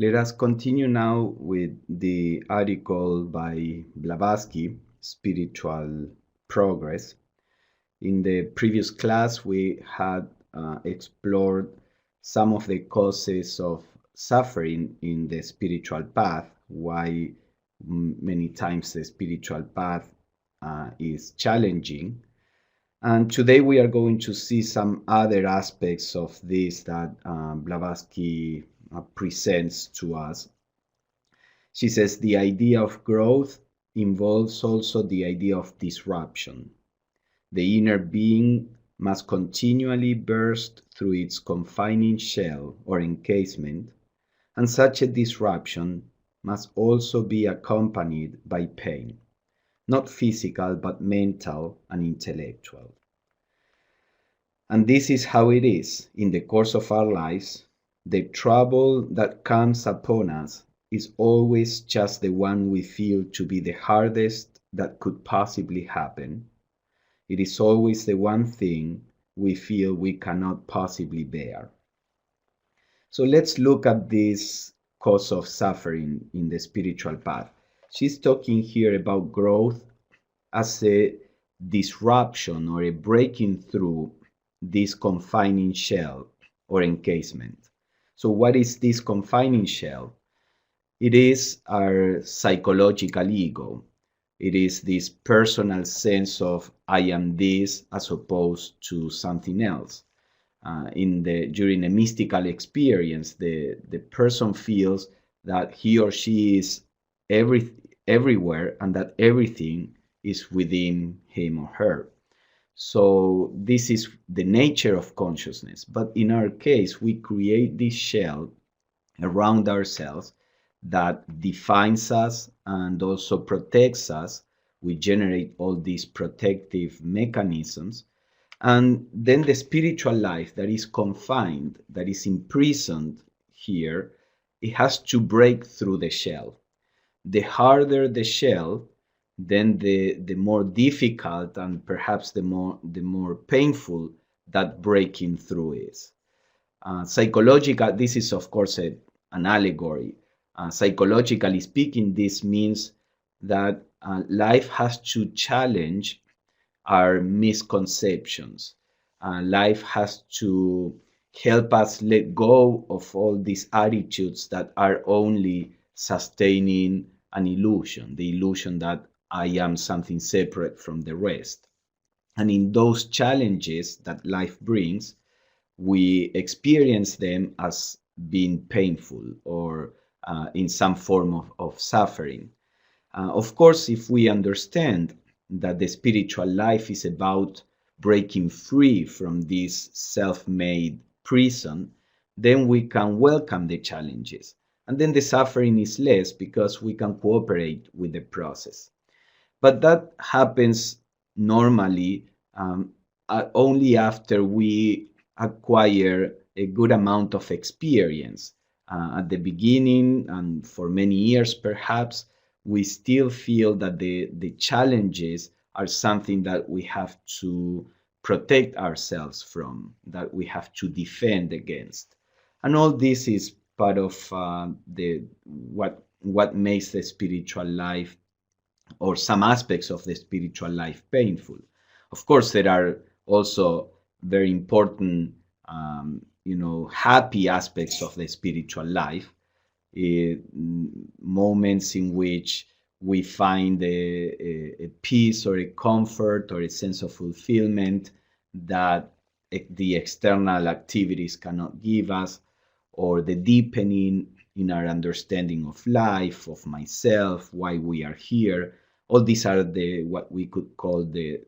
Let us continue now with the article by Blavatsky, Spiritual Progress. In the previous class, we had explored some of the causes of suffering in the spiritual path, why many times the spiritual path is challenging. And today we are going to see some other aspects of this that Blavatsky presents to us. She says the idea of growth involves also the idea of disruption. The inner being must continually burst through its confining shell or encasement, and such a disruption must also be accompanied by pain, not physical but mental and intellectual. And this is how it is in the course of our lives. The trouble that comes upon us is always just the one we feel to be the hardest that could possibly happen. It is always the one thing we feel we cannot possibly bear. So let's look at this cause of suffering in the spiritual path. She's talking here about growth as a disruption or a breaking through this confining shell or encasement. So what is this confining shell? It is our psychological ego. It is this personal sense of I am this as opposed to something else. During a mystical experience, the person feels that he or she is everywhere and that everything is within him or her. So this is the nature of consciousness. But in our case, we create this shell around ourselves that defines us and also protects us. We generate all these protective mechanisms. And then the spiritual life that is confined, that is imprisoned here, it has to break through the shell. The harder the shell, then the more difficult and perhaps the more painful that breaking through is. Psychological, this is of course an allegory. Psychologically speaking, this means that life has to challenge our misconceptions. Life has to help us let go of all these attitudes that are only sustaining an illusion, the illusion that I am something separate from the rest. And in those challenges that life brings, we experience them as being painful or in some form of suffering. Of course, if we understand that the spiritual life is about breaking free from this self-made prison, then we can welcome the challenges. And then the suffering is less because we can cooperate with the process. But that happens normally only after we acquire a good amount of experience. At the beginning, and for many years perhaps, we still feel that the challenges are something that we have to protect ourselves from, that we have to defend against. And all this is part of what makes the spiritual life or some aspects of the spiritual life painful. Of course, there are also very important, happy aspects of the spiritual life, moments in which we find a peace or a comfort or a sense of fulfillment that the external activities cannot give us, or the deepening in our understanding of life, of myself, why we are here. All these are what we could call the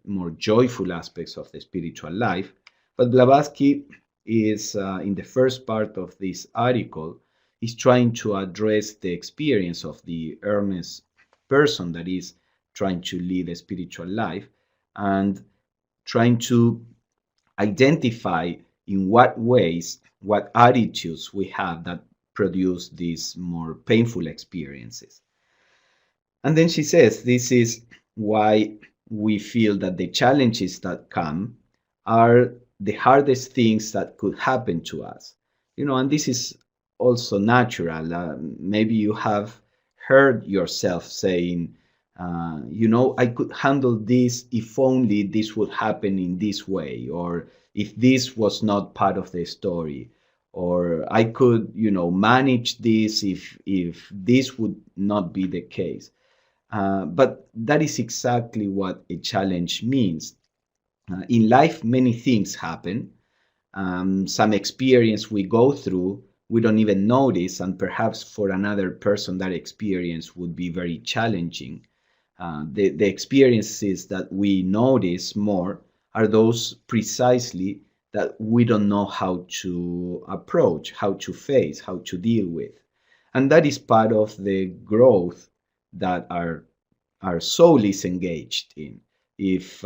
more joyful aspects of the spiritual life. But Blavatsky is, in the first part of this article, is trying to address the experience of the earnest person that is trying to lead a spiritual life and trying to identify in what ways, what attitudes we have that produce these more painful experiences. And then she says, this is why we feel that the challenges that come are the hardest things that could happen to us. And this is also natural. Maybe you have heard yourself saying, I could handle this if only this would happen in this way, or if this was not part of the story, or I could, manage this if this would not be the case. But that is exactly what a challenge means. In life, many things happen. Some experience we go through, we don't even notice, and perhaps for another person, that experience would be very challenging. The experiences that we notice more are those precisely that we don't know how to approach, how to face, how to deal with. And that is part of the growth that our soul is engaged in. If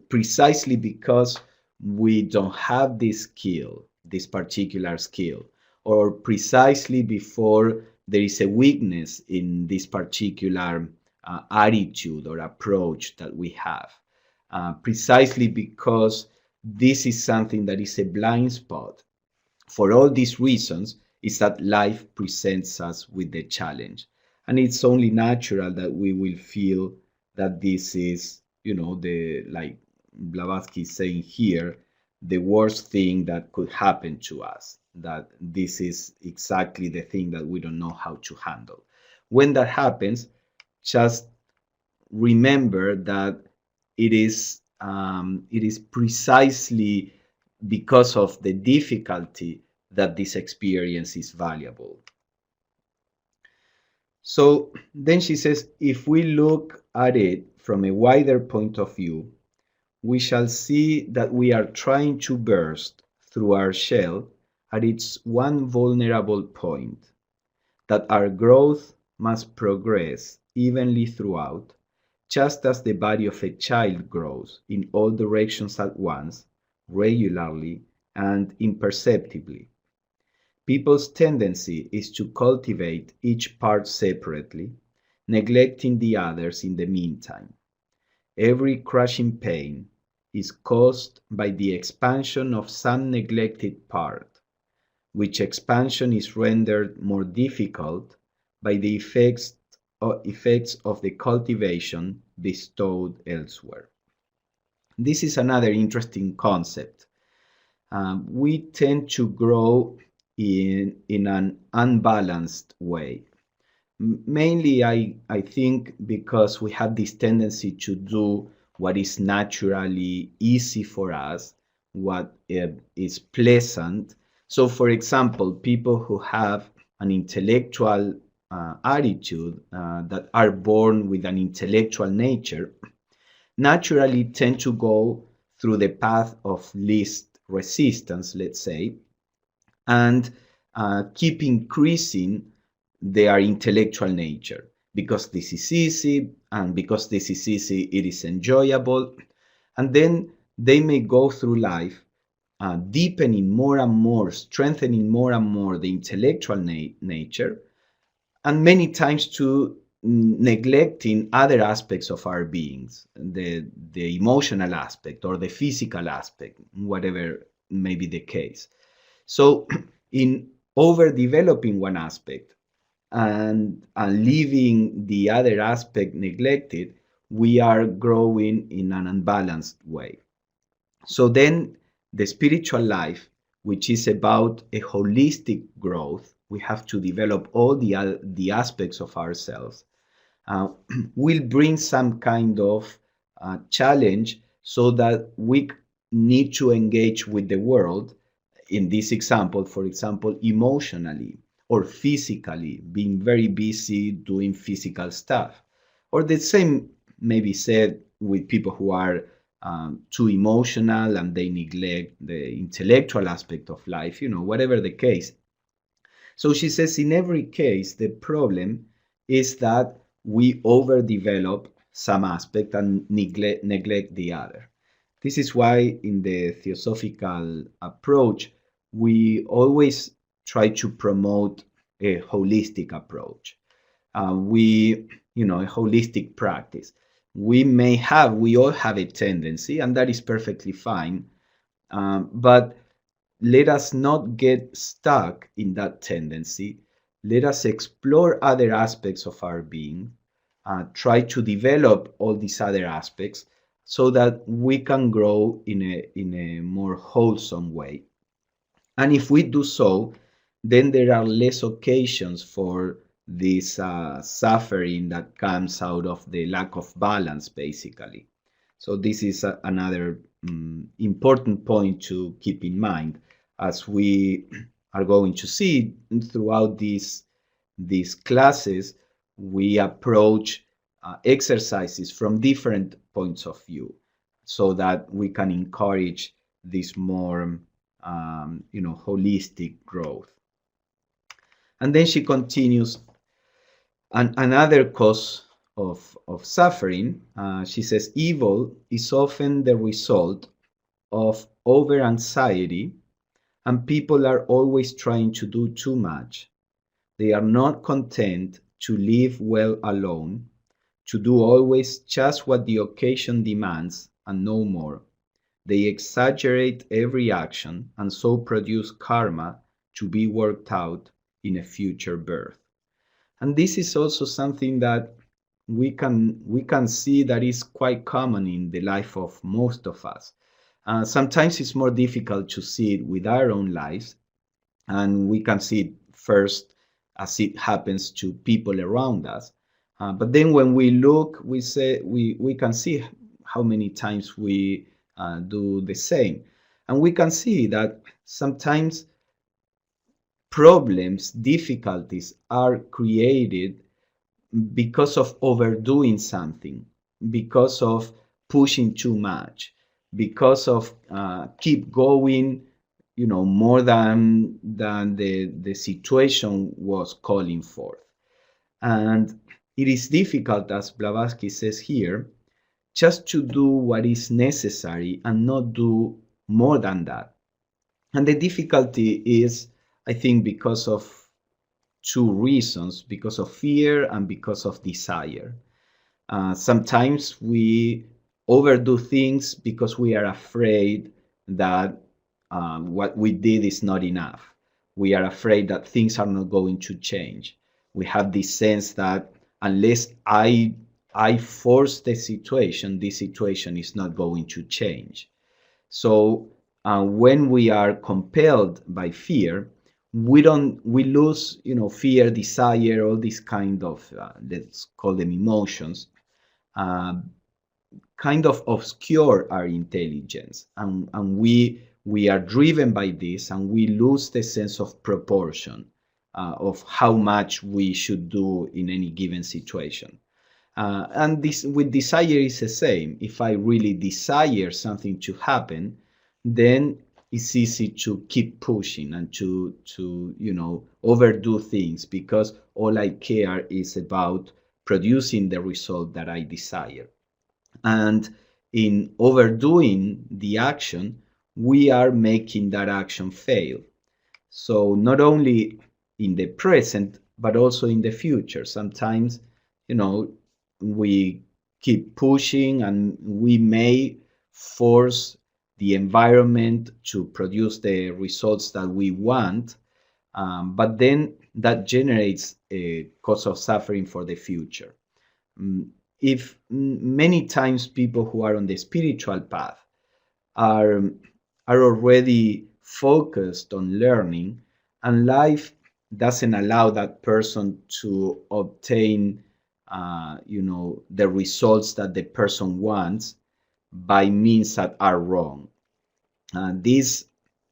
precisely because we don't have this skill, this particular skill, or precisely before there is a weakness in this particular attitude or approach that we have, precisely because this is something that is a blind spot. For all these reasons, is that life presents us with the challenge. And it's only natural that we will feel that this is, the, like Blavatsky is saying here, the worst thing that could happen to us, that this is exactly the thing that we don't know how to handle. When that happens, just remember that it is precisely because of the difficulty that this experience is valuable. So then she says, if we look at it from a wider point of view, we shall see that we are trying to burst through our shell at its one vulnerable point, that our growth must progress evenly throughout, just as the body of a child grows in all directions at once, regularly and imperceptibly. People's tendency is to cultivate each part separately, neglecting the others in the meantime. Every crushing pain is caused by the expansion of some neglected part, which expansion is rendered more difficult by the effects of the cultivation bestowed elsewhere. This is another interesting concept. We tend to grow in an unbalanced way. Mainly, I think because we have this tendency to do what is naturally easy for us, what is pleasant. So, for example, people who have an intellectual attitude, that are born with an intellectual nature, naturally tend to go through the path of least resistance, let's say, and keep increasing their intellectual nature. Because this is easy, and because this is easy, it is enjoyable. And then they may go through life deepening more and more, strengthening more and more the intellectual nature, and many times to neglecting other aspects of our beings, the emotional aspect or the physical aspect, whatever may be the case. So in overdeveloping one aspect and leaving the other aspect neglected, we are growing in an unbalanced way. So then the spiritual life, which is about a holistic growth, we have to develop all the aspects of ourselves, will bring some kind of challenge, so that we need to engage with the world, in this example, for example, emotionally or physically, being very busy doing physical stuff. Or the same may be said with people who are too emotional and they neglect the intellectual aspect of life, whatever the case. So she says, in every case, the problem is that we overdevelop some aspect and neglect the other. This is why in the Theosophical approach, we always try to promote a holistic approach. A holistic practice. We all have a tendency, and that is perfectly fine. But let us not get stuck in that tendency. Let us explore other aspects of our being, try to develop all these other aspects so that we can grow in a more wholesome way. And if we do so, then there are less occasions for this suffering that comes out of the lack of balance, basically. So this is another important point to keep in mind as we are going to see throughout these classes. We approach exercises from different points of view so that we can encourage this more holistic growth. And then she continues, another cause of suffering, she says, evil is often the result of over anxiety, and people are always trying to do too much. They are not content to live well alone, to do always just what the occasion demands and no more. They exaggerate every action and so produce karma to be worked out in a future birth. And this is also something that we can see that is quite common in the life of most of us. Sometimes it's more difficult to see it with our own lives, and we can see it first as it happens to people around us. But then when we look, we can see how many times we do the same. And we can see that sometimes problems, difficulties are created because of overdoing something, because of pushing too much, because of keep going, more than the situation was calling forth. And it is difficult, as Blavatsky says here, just to do what is necessary and not do more than that. And the difficulty is, I think, because of two reasons, because of fear and because of desire. Sometimes we overdo things because we are afraid that what we did is not enough. We are afraid that things are not going to change. We have this sense that unless I force the situation is not going to change. So when we are compelled by fear, we lose, fear, desire, all these kind of, let's call them emotions, kind of obscure our intelligence. And we are driven by this, and we lose the sense of proportion, of how much we should do in any given situation. And this with desire is the same. If I really desire something to happen, then it's easy to keep pushing and to overdo things, because all I care is about producing the result that I desire. And in overdoing the action, we are making that action fail. So not only in the present, but also in the future. Sometimes, we keep pushing and we may force the environment to produce the results that we want, but then that generates a cause of suffering for the future. If many times people who are on the spiritual path are already focused on learning, and life doesn't allow that person to obtain the results that the person wants by means that are wrong. This,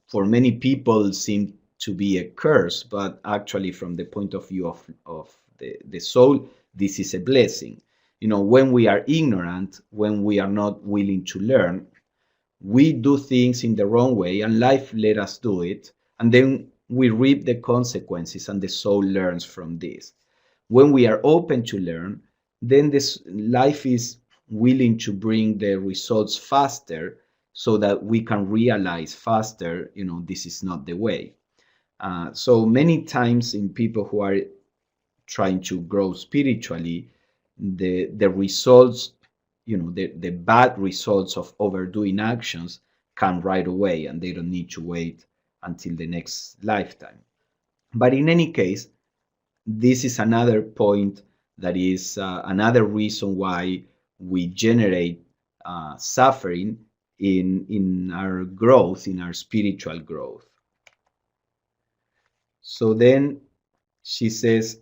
for many people, seem to be a curse, but actually from the point of view of the soul, this is a blessing. When we are ignorant, when we are not willing to learn, we do things in the wrong way, and life let us do it, and then we reap the consequences, and the soul learns from this. When we are open to learn, then this life is willing to bring the results faster, so that we can realize faster, this is not the way. So many times in people who are trying to grow spiritually, the results, the bad results of overdoing actions come right away, and they don't need to wait until the next lifetime. But in any case, this is another point that is another reason why we generate suffering in our growth, in our spiritual growth. So then she says,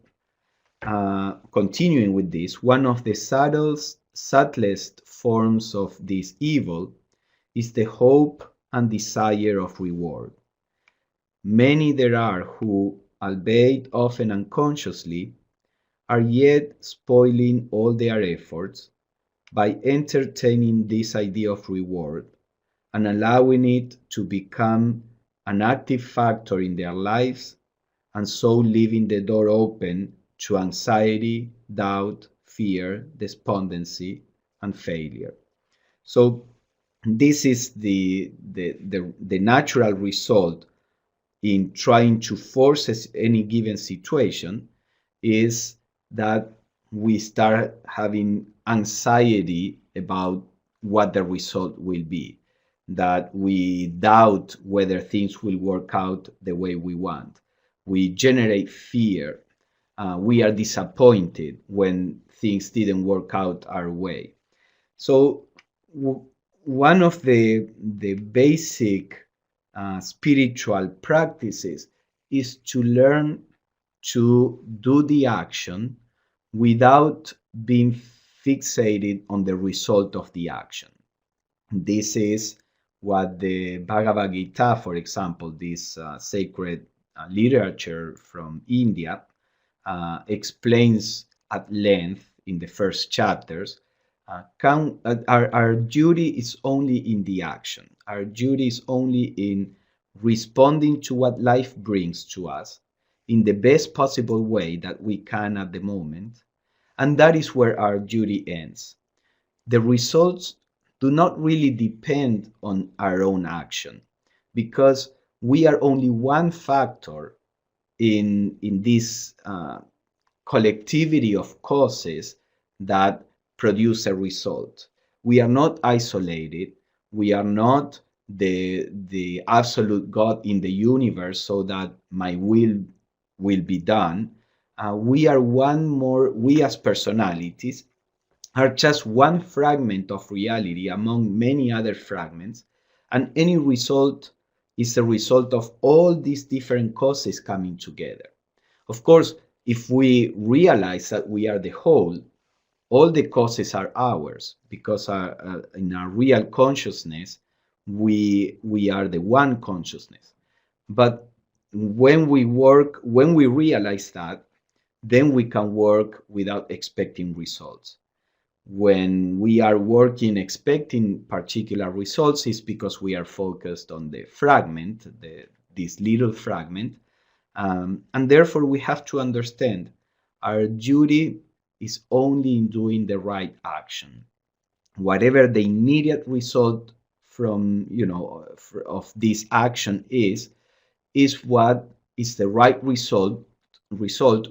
continuing with this, one of the subtlest forms of this evil is the hope and desire of reward. Many there are who, albeit often unconsciously, are yet spoiling all their efforts by entertaining this idea of reward and allowing it to become an active factor in their lives, and so leaving the door open to anxiety, doubt, fear, despondency, and failure. So this is the natural result in trying to force any given situation, is that we start having anxiety about what the result will be, that we doubt whether things will work out the way we want. We generate fear. We are disappointed when things didn't work out our way. So one of the basic spiritual practices is to learn to do the action without being fixated on the result of the action. This is what the Bhagavad Gita, for example, this sacred literature from India, explains at length in the first chapters. Our duty is only in the action. Our duty is only in responding to what life brings to us in the best possible way that we can at the moment. And that is where our duty ends. The results do not really depend on our own action, because we are only one factor in this collectivity of causes that produce a result. We are not isolated. We are not the absolute God in the universe so that my will be done. We as personalities are just one fragment of reality among many other fragments, and any result is a result of all these different causes coming together. Of course, if we realize that we are the whole, all the causes are ours, because in our real consciousness, we are the one consciousness. But when we realize that, then we can work without expecting results. When we are working expecting particular results, is because we are focused on the fragment, this little fragment, and therefore we have to understand our duty is only in doing the right action. Whatever the immediate result from of this action is what is the right result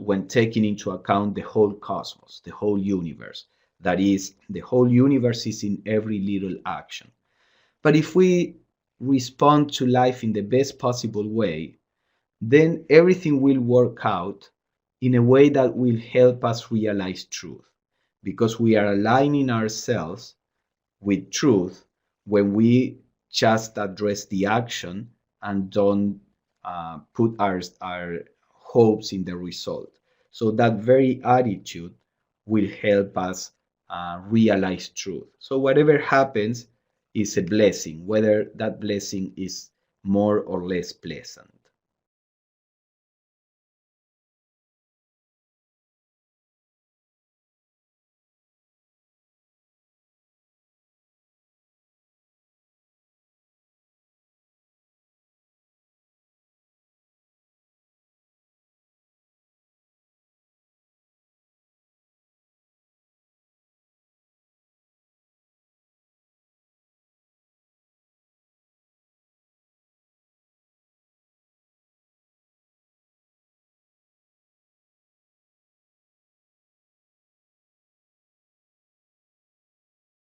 when taking into account the whole cosmos, the whole universe. That is, the whole universe is in every little action. But if we respond to life in the best possible way, then everything will work out in a way that will help us realize truth, because we are aligning ourselves with truth when we just address the action and don't put our hopes in the result. So that very attitude will help us realize truth. So whatever happens is a blessing, whether that blessing is more or less pleasant.